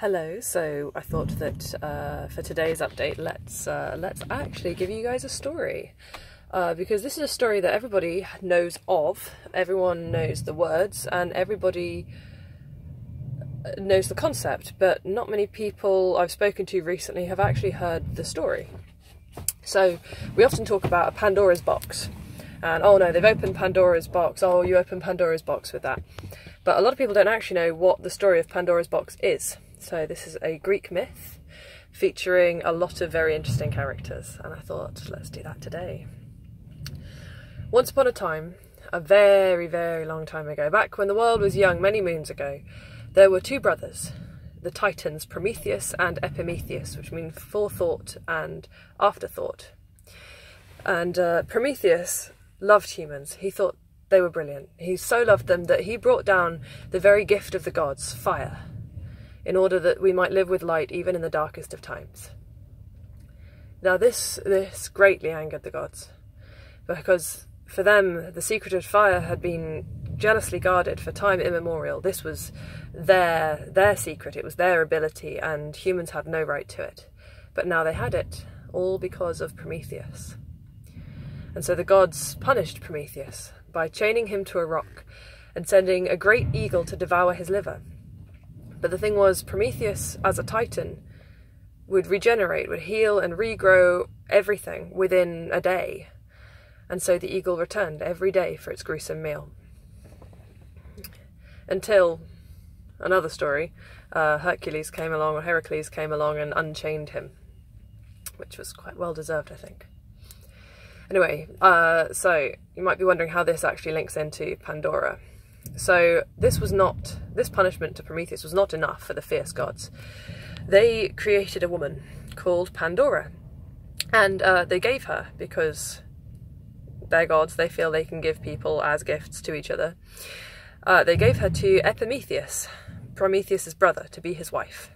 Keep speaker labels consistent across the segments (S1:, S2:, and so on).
S1: Hello, so I thought that for today's update let's actually give you guys a story, because this is a story that everybody knows of, everyone knows the words, and everybody knows the concept, but not many people I've spoken to recently have actually heard the story. So we often talk about a Pandora's box, and oh no, they've opened Pandora's box, oh you opened Pandora's box with that. But a lot of people don't actually know what the story of Pandora's box is. So this is a Greek myth featuring a lot of very interesting characters, and I thought let's do that today. Once upon a time, a very, very long time ago, back when the world was young, many moons ago, there were two brothers, the Titans Prometheus and Epimetheus, which mean forethought and afterthought. And Prometheus loved humans. He thought they were brilliant. He so loved them that he brought down the very gift of the gods, fire, in order that we might live with light even in the darkest of times. Now this greatly angered the gods, because for them the secret of fire had been jealously guarded for time immemorial. This was their secret, it was their ability, and humans had no right to it. But now they had it, all because of Prometheus. And so the gods punished Prometheus by chaining him to a rock and sending a great eagle to devour his liver. But the thing was, Prometheus, as a titan, would regenerate, would heal and regrow everything within a day. And so the eagle returned every day for its gruesome meal. Until another story, Hercules came along, or Heracles came along and unchained him, which was quite well deserved, I think. Anyway, so you might be wondering how this actually links into Pandora. So this punishment to Prometheus was not enough for the fierce gods. They created a woman called Pandora, and they gave her, because they're gods, they feel they can give people as gifts to each other. They gave her to Epimetheus, Prometheus's brother, to be his wife.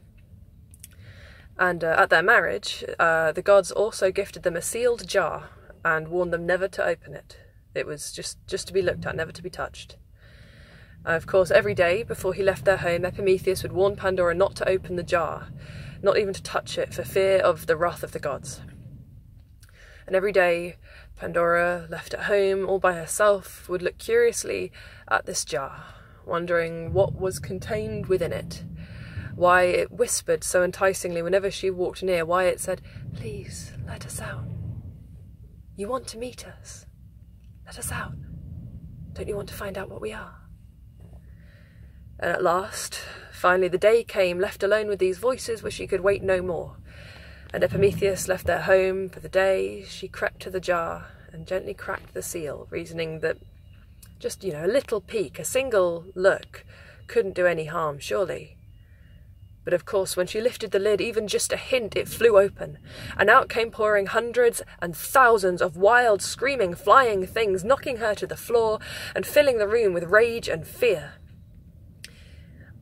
S1: And at their marriage, the gods also gifted them a sealed jar and warned them never to open it. It was just to be looked at, never to be touched. Of course, every day before he left their home, Epimetheus would warn Pandora not to open the jar, not even to touch it, for fear of the wrath of the gods. And every day, Pandora, left at home all by herself, would look curiously at this jar, wondering what was contained within it, why it whispered so enticingly whenever she walked near, why it said, "Please, let us out. You want to meet us? Let us out. Don't you want to find out what we are?" And at last, finally the day came, left alone with these voices, where she could wait no more. And Epimetheus left their home for the day. She crept to the jar and gently cracked the seal, reasoning that just, a little peek, a single look, couldn't do any harm, surely. But of course, when she lifted the lid, even just a hint, it flew open, and out came pouring hundreds and thousands of wild, screaming, flying things, knocking her to the floor and filling the room with rage and fear.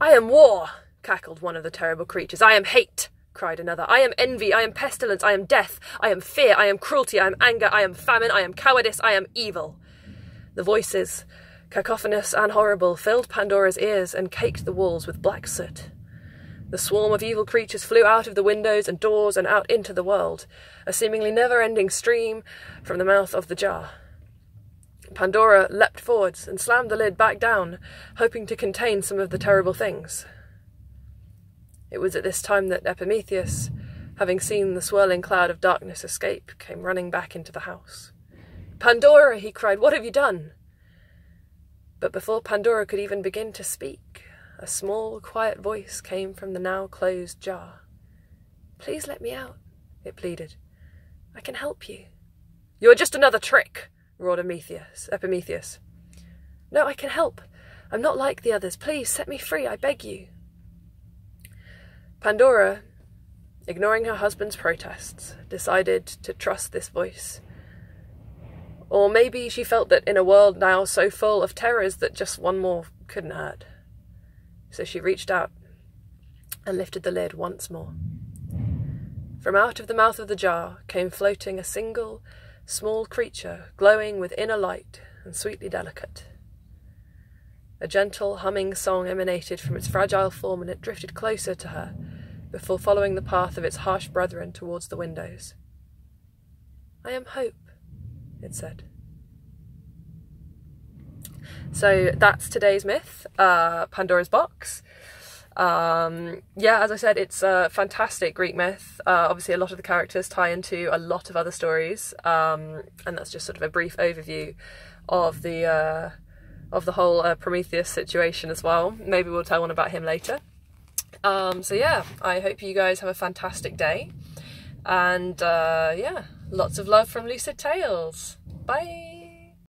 S1: "I am war," cackled one of the terrible creatures. "I am hate," cried another. "I am envy, I am pestilence, I am death, I am fear, I am cruelty, I am anger, I am famine, I am cowardice, I am evil." The voices, cacophonous and horrible, filled Pandora's ears and caked the walls with black soot. The swarm of evil creatures flew out of the windows and doors and out into the world, a seemingly never-ending stream from the mouth of the jar. Pandora leapt forwards and slammed the lid back down, hoping to contain some of the terrible things. It was at this time that Epimetheus, having seen the swirling cloud of darkness escape, came running back into the house. "Pandora!" he cried, "what have you done?" But before Pandora could even begin to speak, a small, quiet voice came from the now closed jar. "Please let me out," it pleaded. "I can help you." "You are just another trick," roared Epimetheus. "No, I can help. I'm not like the others. Please set me free, I beg you." Pandora, ignoring her husband's protests, decided to trust this voice. Or maybe she felt that in a world now so full of terrors that just one more couldn't hurt. So she reached out and lifted the lid once more. From out of the mouth of the jar came floating a single, small creature, glowing with inner light and sweetly delicate. A gentle humming song emanated from its fragile form, and it drifted closer to her, before following the path of its harsh brethren towards the windows. "I am hope," it said. So that's today's myth, Pandora's box. Yeah, as I said, it's a fantastic Greek myth. Obviously a lot of the characters tie into a lot of other stories, and that's just sort of a brief overview of the whole Prometheus situation as well. Maybe we'll tell one about him later. So yeah, I hope you guys have a fantastic day, and yeah, lots of love from Lucid Tales. Bye!